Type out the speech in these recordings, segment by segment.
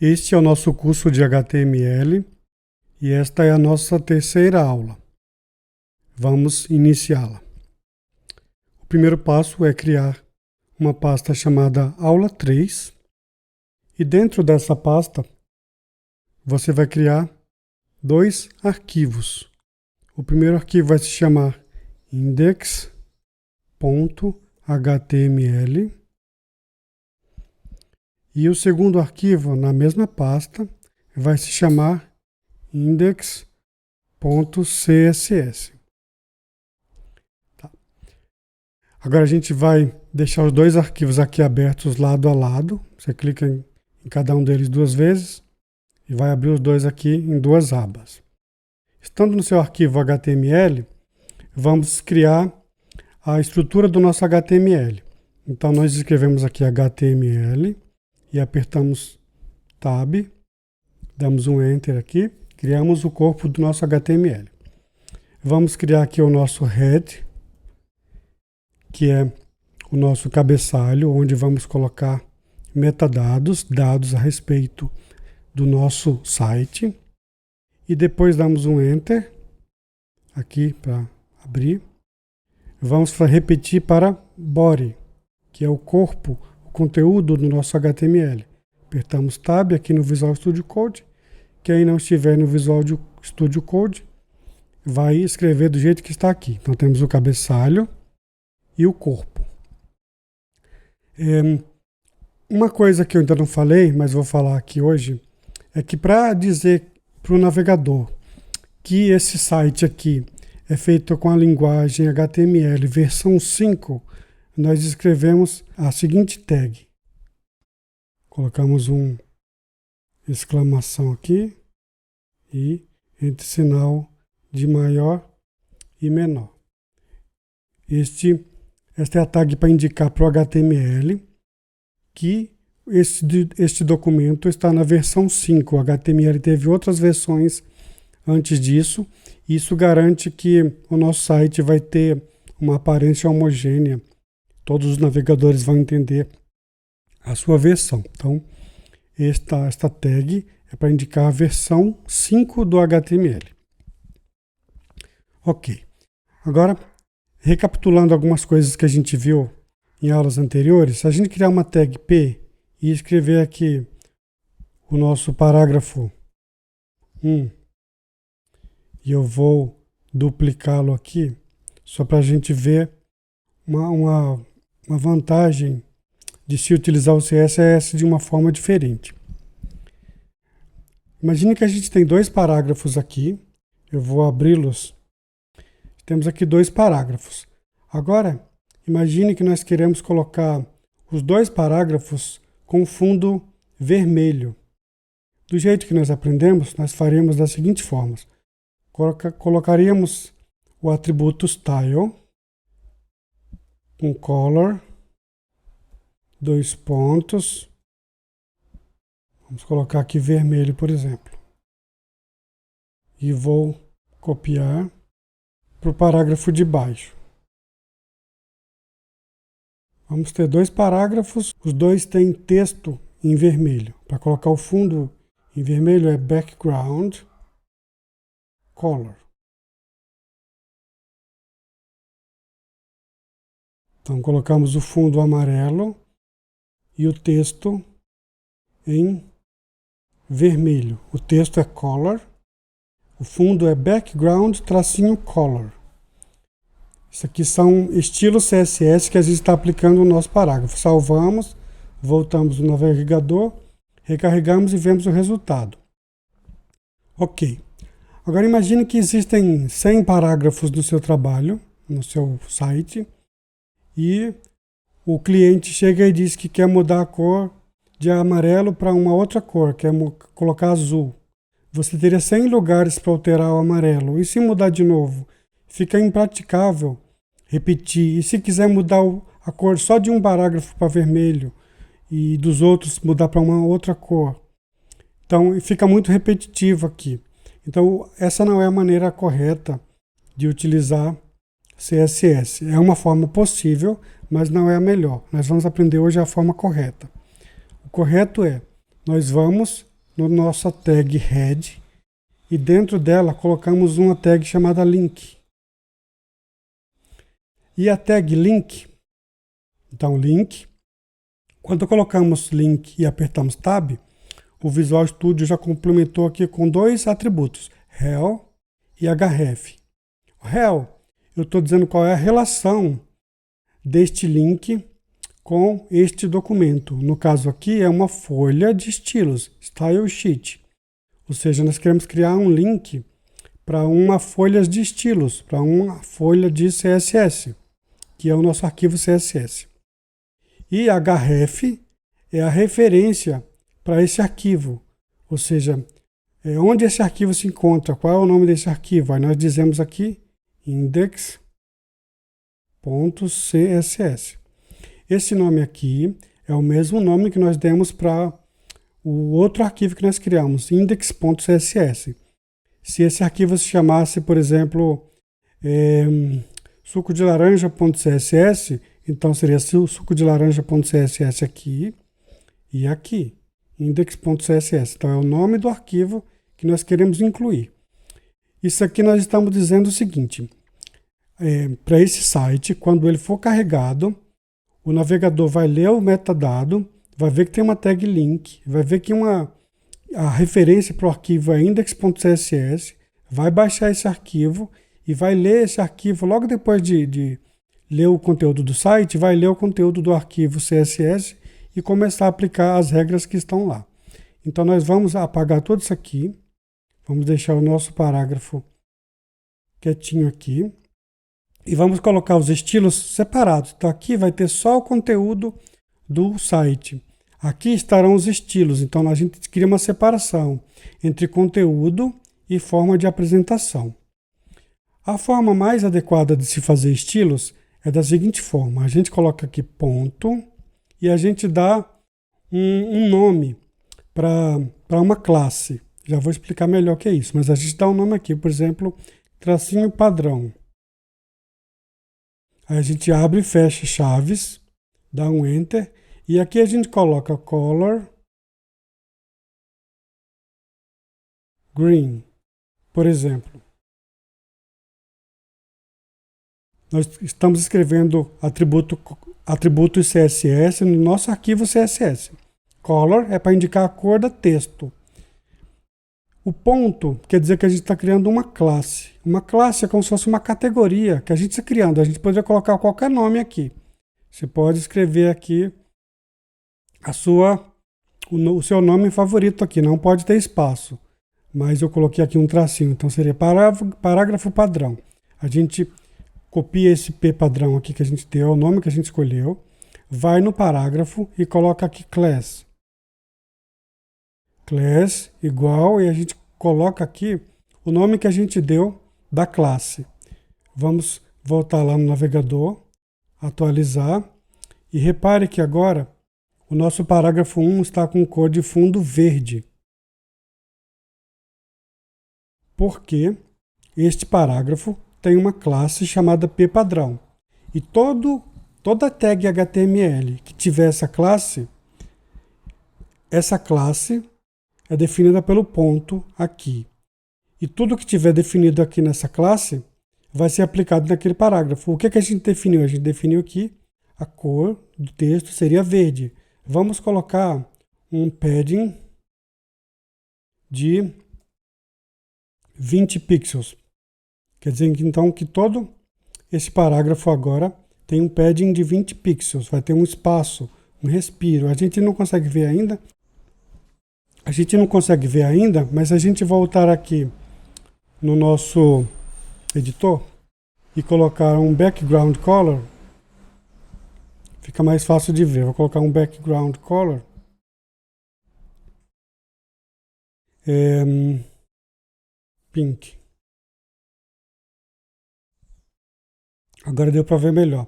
Este é o nosso curso de HTML e esta é a nossa terceira aula. Vamos iniciá-la. O primeiro passo é criar uma pasta chamada Aula 3 e dentro dessa pasta você vai criar dois arquivos. O primeiro arquivo vai se chamar index.html e o segundo arquivo na mesma pasta vai se chamar index.css. Tá. Agora a gente vai deixar os dois arquivos aqui abertos lado a lado. Você clica em cada um deles duas vezes e vai abrir os dois aqui em duas abas. Estando no seu arquivo HTML, vamos criar a estrutura do nosso HTML. Então nós escrevemos aqui HTML e apertamos Tab, damos um Enter aqui, criamos o corpo do nosso HTML. Vamos criar aqui o nosso head, que é o nosso cabeçalho, onde vamos colocar metadados, dados a respeito do nosso site. E depois damos um Enter aqui para abrir. Vamos repetir para body, que é o corpo, o conteúdo do nosso HTML. Apertamos Tab aqui no Visual Studio Code. Quem não estiver no Visual Studio Code vai escrever do jeito que está aqui. Então temos o cabeçalho e o corpo. Uma coisa que eu ainda não falei, mas vou falar aqui hoje, é que para dizer para o navegador que esse site aqui é feito com a linguagem HTML versão 5, nós escrevemos a seguinte tag. Colocamos um exclamação aqui e entre sinal de maior e menor. Esta é a tag para indicar para o HTML que este documento está na versão 5. O HTML teve outras versões antes disso. Isso garante que o nosso site vai ter uma aparência homogênea. Todos os navegadores vão entender a sua versão. Então, esta tag é para indicar a versão 5 do HTML. Ok. Agora, recapitulando algumas coisas que a gente viu em aulas anteriores, se a gente criar uma tag P e escrever aqui o nosso parágrafo 1, e eu vou duplicá-lo aqui, só para a gente ver uma vantagem de se utilizar o CSS de uma forma diferente. Imagine que a gente tem dois parágrafos aqui, eu vou abri-los. Temos aqui dois parágrafos. Agora, imagine que nós queremos colocar os dois parágrafos com fundo vermelho. Do jeito que nós aprendemos, nós faremos da seguinte forma. Colocaríamos o atributo style, com color, dois pontos. Vamos colocar aqui vermelho, por exemplo. E vou copiar para o parágrafo de baixo. Vamos ter dois parágrafos, os dois têm texto em vermelho. Para colocar o fundo em vermelho é background color. Então colocamos o fundo amarelo e o texto em vermelho. O texto é color, o fundo é background color. Isso aqui são estilos CSS que a gente está aplicando no nosso parágrafo. Salvamos, voltamos no navegador, recarregamos e vemos o resultado. Ok. Agora imagine que existem 100 parágrafos no seu trabalho, no seu site, e o cliente chega e diz que quer mudar a cor de amarelo para uma outra cor, quer colocar azul. Você teria 100 lugares para alterar o amarelo. E se mudar de novo? Fica impraticável repetir. E se quiser mudar a cor só de um parágrafo para vermelho e dos outros mudar para uma outra cor? Então fica muito repetitivo aqui. Então essa não é a maneira correta de utilizar CSS. É uma forma possível, mas não é a melhor. Nós vamos aprender hoje a forma correta. O correto é, nós vamos na nossa tag head e dentro dela colocamos uma tag chamada link. E a tag link, então link, quando colocamos link e apertamos tab, o Visual Studio já complementou aqui com dois atributos, rel e href. O rel, eu estou dizendo qual é a relação deste link com este documento. No caso aqui é uma folha de estilos, Style Sheet. Ou seja, nós queremos criar um link para uma folha de estilos, para uma folha de CSS, que é o nosso arquivo CSS. E href é a referência para esse arquivo, ou seja, onde esse arquivo se encontra, qual é o nome desse arquivo. Aí nós dizemos aqui index.css. Esse nome aqui é o mesmo nome que nós demos para o outro arquivo que nós criamos, index.css. Se esse arquivo se chamasse, por exemplo, suco de laranja.css, então seria suco de laranja.css aqui e aqui, index.css. Então é o nome do arquivo que nós queremos incluir. Isso aqui nós estamos dizendo o seguinte, para esse site, quando ele for carregado, o navegador vai ler o metadado, vai ver que tem uma tag link, vai ver que a referência para o arquivo é index.css, vai baixar esse arquivo e vai ler esse arquivo logo depois de ler o conteúdo do site, vai ler o conteúdo do arquivo CSS e começar a aplicar as regras que estão lá. Então nós vamos apagar tudo isso aqui, vamos deixar o nosso parágrafo quietinho aqui e vamos colocar os estilos separados. Então aqui vai ter só o conteúdo do site. Aqui estarão os estilos, então a gente cria uma separação entre conteúdo e forma de apresentação. A forma mais adequada de se fazer estilos é da seguinte forma, a gente coloca aqui ponto e a gente dá um nome para uma classe. Já vou explicar melhor o que é isso, mas a gente dá um nome aqui, por exemplo, tracinho padrão. Aí a gente abre e fecha chaves, dá um Enter, e aqui a gente coloca color green, por exemplo. Nós estamos escrevendo atributos CSS no nosso arquivo CSS. Color é para indicar a cor do texto. O ponto quer dizer que a gente está criando uma classe. Uma classe é como se fosse uma categoria que a gente está criando. A gente poderia colocar qualquer nome aqui. Você pode escrever aqui o seu nome favorito aqui. Não pode ter espaço. Mas eu coloquei aqui um tracinho. Então seria parágrafo padrão. A gente copia esse P padrão aqui que a gente deu, o nome que a gente escolheu. Vai no parágrafo e coloca aqui class. Class igual, e a gente coloca aqui o nome que a gente deu da classe. Vamos voltar lá no navegador, atualizar, e repare que agora o nosso parágrafo 1 está com cor de fundo verde. Porque este parágrafo tem uma classe chamada ppadrão. E toda tag HTML que tiver essa classe é definida pelo ponto aqui. E tudo que tiver definido aqui nessa classe vai ser aplicado naquele parágrafo. O que a gente definiu? A gente definiu aqui a cor do texto seria verde. Vamos colocar um padding de 20 pixels. Quer dizer então que todo esse parágrafo agora tem um padding de 20 pixels. Vai ter um espaço, um respiro. A gente não consegue ver ainda. Mas a gente voltar aqui no nosso editor e colocar um background color, fica mais fácil de ver. Vou colocar um background color pink. Agora deu para ver melhor.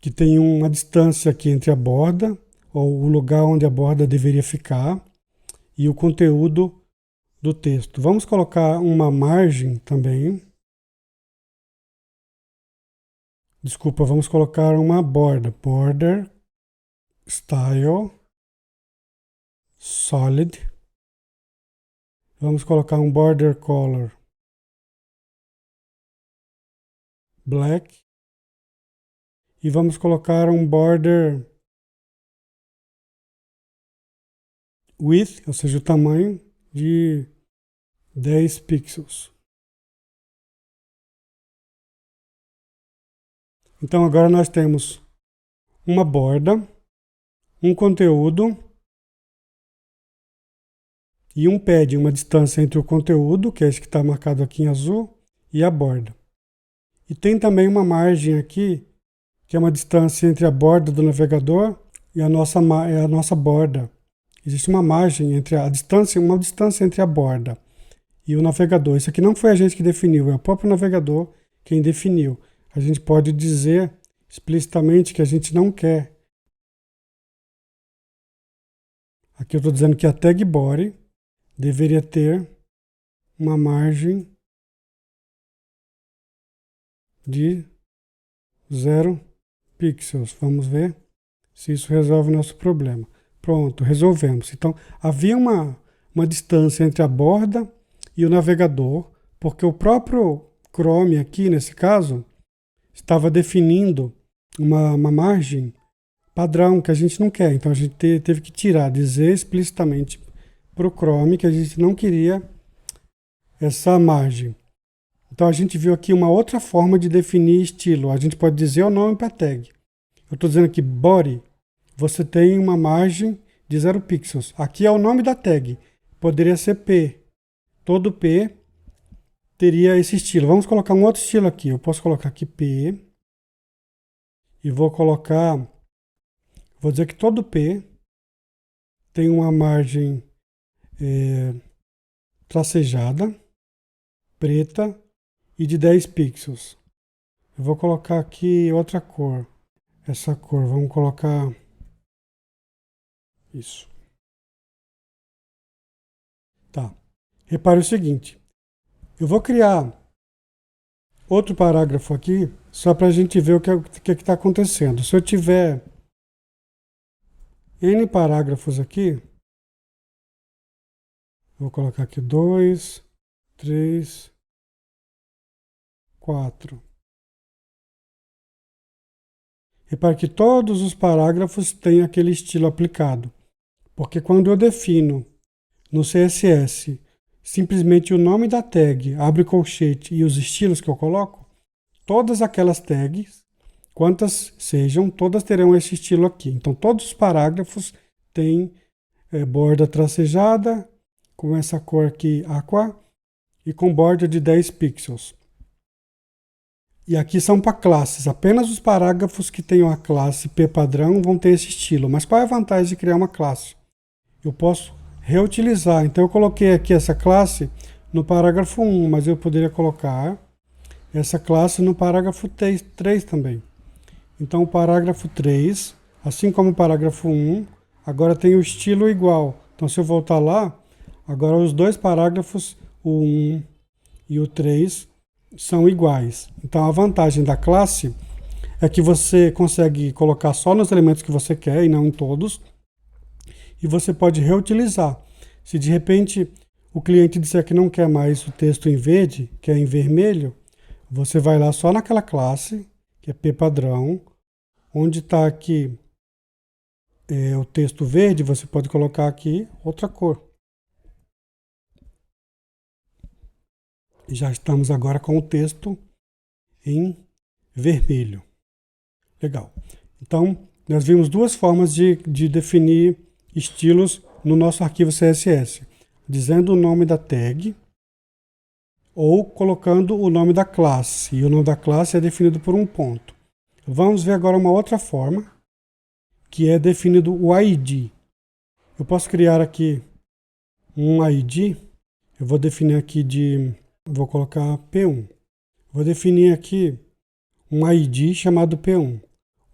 Que tem uma distância aqui entre a borda, ou o lugar onde a borda deveria ficar, e o conteúdo do texto. Vamos colocar uma margem também. Desculpa, vamos colocar uma borda. Border, style, solid. Vamos colocar um border color black. E vamos colocar um border width, ou seja, o tamanho de 10 pixels. Então agora nós temos uma borda, um conteúdo e um pad, uma distância entre o conteúdo, que é esse que está marcado aqui em azul, e a borda. E tem também uma margem aqui, que é uma distância entre a borda do navegador e a nossa borda. Existe uma margem entre uma distância entre a borda e o navegador. Isso aqui não foi a gente que definiu, é o próprio navegador quem definiu. A gente pode dizer explicitamente que a gente não quer. Aqui eu estou dizendo que a tag body deveria ter uma margem de 0 pixels. Vamos ver se isso resolve o nosso problema. Pronto, resolvemos. Então, havia uma distância entre a borda e o navegador, porque o próprio Chrome aqui, nesse caso, estava definindo uma margem padrão que a gente não quer. Então, a gente teve que dizer explicitamente para o Chrome que a gente não queria essa margem. Então, a gente viu aqui uma outra forma de definir estilo. A gente pode dizer o nome para a tag. Eu estou dizendo aqui, body, você tem uma margem de 0 pixels. Aqui é o nome da tag. Poderia ser P. Todo P teria esse estilo. Vamos colocar um outro estilo aqui. Eu posso colocar aqui P. E vou dizer que todo P tem uma margem tracejada, preta e de 10 pixels. Eu vou colocar aqui outra cor. Essa cor, vamos colocar isso. Tá. Repare o seguinte. Eu vou criar outro parágrafo aqui, só para a gente ver o que está acontecendo. Se eu tiver N parágrafos aqui, vou colocar aqui 2, 3, 4. Repare que todos os parágrafos têm aquele estilo aplicado, porque quando eu defino no CSS simplesmente o nome da tag, abre colchete e os estilos que eu coloco, todas aquelas tags, quantas sejam, todas terão esse estilo aqui. Então todos os parágrafos têm borda tracejada, com essa cor aqui aqua e com borda de 10 pixels. E aqui são para classes. Apenas os parágrafos que tenham a classe P padrão vão ter esse estilo. Mas qual é a vantagem de criar uma classe? Eu posso reutilizar. Então eu coloquei aqui essa classe no parágrafo 1, mas eu poderia colocar essa classe no parágrafo 3 também. Então o parágrafo 3, assim como o parágrafo 1, agora tem o estilo igual. Então se eu voltar lá, agora os dois parágrafos, o 1 e o 3, são iguais. Então a vantagem da classe é que você consegue colocar só nos elementos que você quer e não em todos. E você pode reutilizar. Se de repente o cliente disser que não quer mais o texto em verde, quer em vermelho, você vai lá só naquela classe, que é P padrão, onde está aqui o texto verde, você pode colocar aqui outra cor. E já estamos agora com o texto em vermelho. Legal. Então, nós vimos duas formas de definir estilos no nosso arquivo CSS. Dizendo o nome da tag ou colocando o nome da classe. E o nome da classe é definido por um ponto. Vamos ver agora uma outra forma, que é definido o ID. Eu posso criar aqui um ID. Eu vou definir aqui vou colocar P1. Vou definir aqui um ID chamado P1.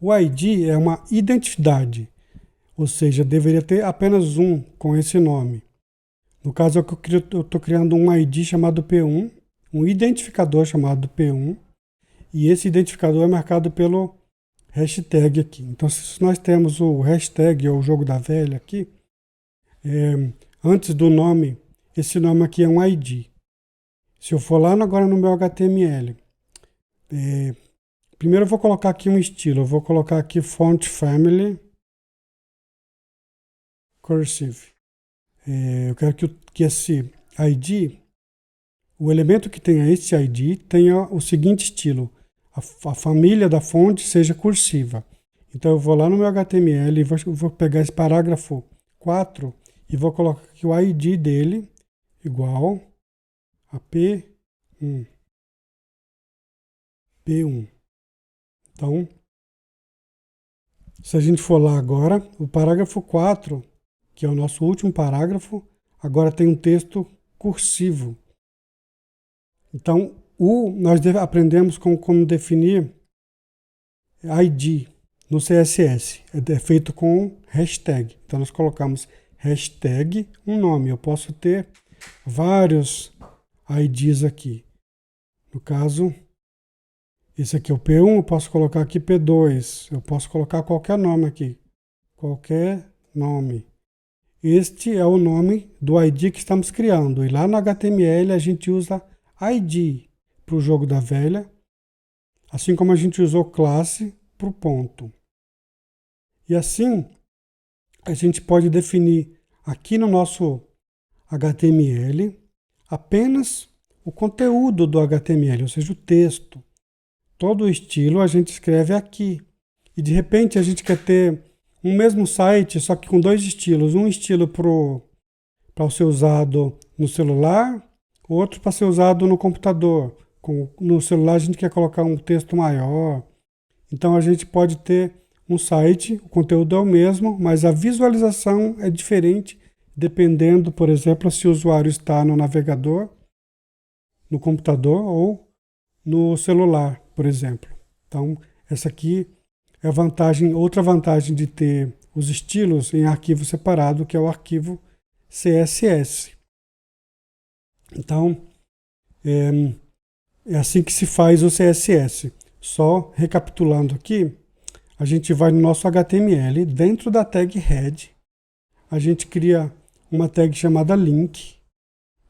O ID é uma identidade, ou seja, deveria ter apenas um com esse nome. No caso, eu estou criando um ID chamado P1, um identificador chamado P1, e esse identificador é marcado pelo hashtag aqui. Então, se nós temos o hashtag ou o jogo da velha aqui, antes do nome esse nome aqui é um ID. Se eu for lá agora no meu HTML, primeiro eu vou colocar aqui um estilo. Eu vou colocar aqui Font Family Cursive. Eu quero que esse ID, o elemento que tenha esse ID, tenha o seguinte estilo. A família da fonte seja cursiva. Então eu vou lá no meu HTML e vou pegar esse parágrafo 4 e vou colocar aqui o ID dele igual a P1. P1. Então, se a gente for lá agora, o parágrafo 4, que é o nosso último parágrafo, agora tem um texto cursivo. Então, nós aprendemos como definir ID no CSS. É feito com hashtag. Então, nós colocamos hashtag um nome. Eu posso ter vários IDs aqui. No caso, esse aqui é o P1, eu posso colocar aqui P2. Eu posso colocar qualquer nome aqui. Qualquer nome. Este é o nome do ID que estamos criando. E lá no HTML a gente usa ID para o jogo da velha, assim como a gente usou classe para o ponto. E assim, a gente pode definir aqui no nosso HTML apenas o conteúdo do HTML, ou seja, o texto. Todo o estilo a gente escreve aqui. E de repente a gente quer ter um mesmo site, só que com dois estilos. Um estilo para ser usado no celular, outro para ser usado no computador. No celular a gente quer colocar um texto maior. Então a gente pode ter um site, o conteúdo é o mesmo, mas a visualização é diferente, dependendo, por exemplo, se o usuário está no navegador, no computador ou no celular, por exemplo. Então, essa aqui é outra vantagem de ter os estilos em arquivo separado, que é o arquivo CSS. Então, é assim que se faz o CSS. Só recapitulando aqui, a gente vai no nosso HTML, dentro da tag head, a gente cria uma tag chamada link.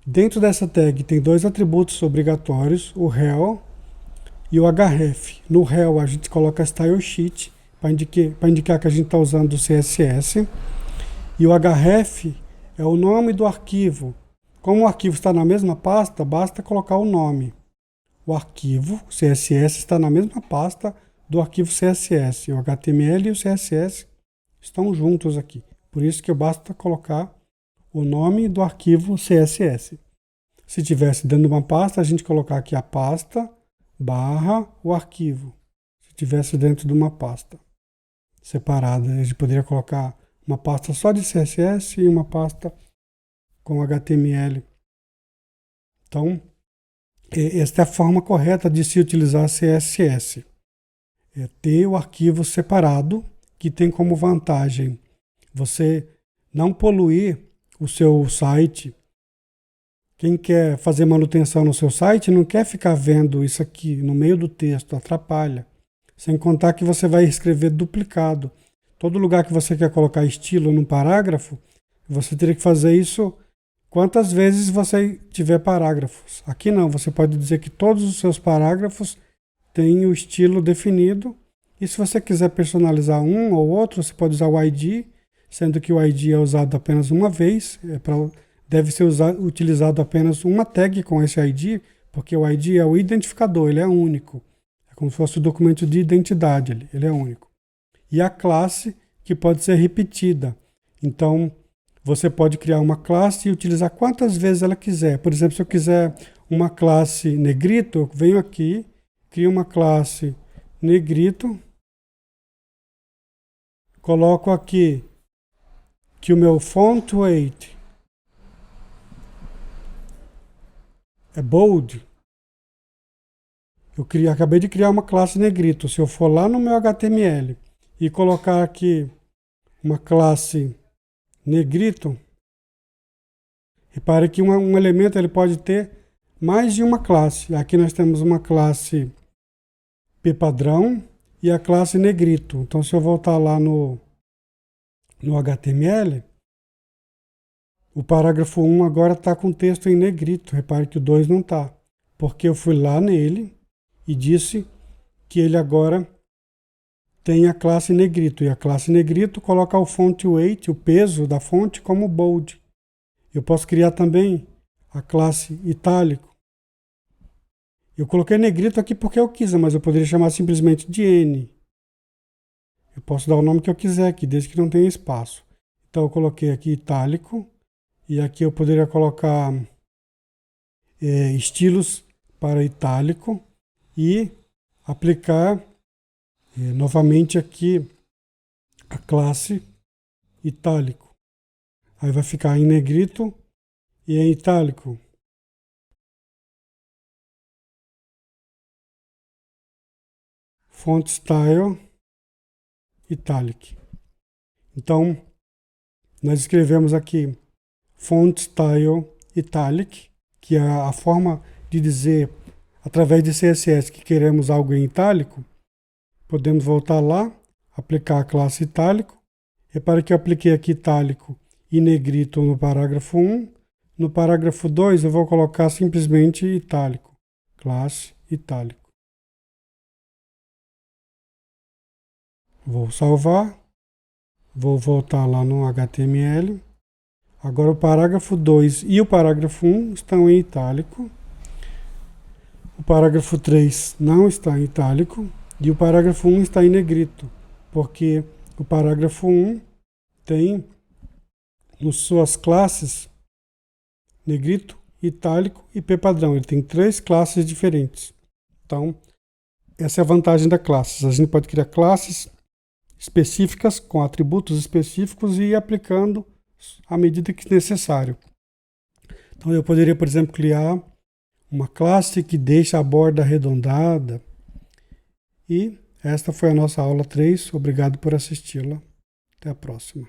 Dentro dessa tag tem dois atributos obrigatórios, o rel e o href. No rel a gente coloca style sheet para indicar que a gente está usando o CSS. E o href é o nome do arquivo. Como o arquivo está na mesma pasta, basta colocar o nome. O arquivo CSS está na mesma pasta do arquivo CSS. O HTML e o CSS estão juntos aqui. Por isso que basta colocar o nome do arquivo CSS. Se tivesse dentro de uma pasta, a gente colocar aqui a pasta barra o arquivo. Se tivesse dentro de uma pasta separada, a gente poderia colocar uma pasta só de CSS e uma pasta com HTML. Então, esta é a forma correta de se utilizar CSS. É ter o arquivo separado, que tem como vantagem você não poluir o seu site. Quem quer fazer manutenção no seu site não quer ficar vendo isso aqui no meio do texto, atrapalha. Sem contar que você vai escrever duplicado. Todo lugar que você quer colocar estilo num parágrafo, você teria que fazer isso quantas vezes você tiver parágrafos. Aqui não, você pode dizer que todos os seus parágrafos têm o estilo definido. E se você quiser personalizar um ou outro, você pode usar o ID, sendo que o ID é usado apenas uma vez, deve ser utilizado apenas uma tag com esse ID, porque o ID é o identificador, ele é único. É como se fosse o documento de identidade, ele é único. E a classe, que pode ser repetida. Então, você pode criar uma classe e utilizar quantas vezes ela quiser. Por exemplo, se eu quiser uma classe negrito, eu venho aqui, crio uma classe negrito, coloco aqui que o meu font weight é bold. Acabei de criar uma classe negrito. Se eu for lá no meu HTML e colocar aqui uma classe negrito, repare que um elemento ele pode ter mais de uma classe. Aqui nós temos uma classe P padrão e a classe negrito. Então, se eu voltar lá no HTML, O parágrafo 1 agora está com o texto em negrito. Repare que o 2 não está. Porque eu fui lá nele e disse que ele agora tem a classe negrito. E a classe negrito coloca o font weight, o peso da fonte, como bold. Eu posso criar também a classe itálico. Eu coloquei negrito aqui porque eu quis, mas eu poderia chamar simplesmente de N. Eu posso dar o nome que eu quiser aqui, desde que não tenha espaço. Então eu coloquei aqui itálico. E aqui eu poderia colocar estilos para itálico e aplicar novamente aqui a classe itálico. Aí vai ficar em negrito e em itálico. Font style italic. Então, nós escrevemos aqui Font Style Italic, que é a forma de dizer, através de CSS, que queremos algo em itálico. Podemos voltar lá, aplicar a classe itálico. Repare que eu apliquei aqui itálico e negrito no parágrafo 1. No parágrafo 2 eu vou colocar simplesmente itálico, classe itálico. Vou salvar, vou voltar lá no HTML. Agora o parágrafo 2 e o parágrafo 1 estão em itálico. O parágrafo 3 não está em itálico. E o parágrafo 1 está em negrito. Porque o parágrafo 1 tem nas suas classes negrito, itálico e P padrão. Ele tem 3 classes diferentes. Então, essa é a vantagem da classes. A gente pode criar classes específicas com atributos específicos e ir aplicando à medida que necessário. Então eu poderia, por exemplo, criar uma classe que deixa a borda arredondada. E esta foi a nossa aula 3. Obrigado por assisti-la. Até a próxima.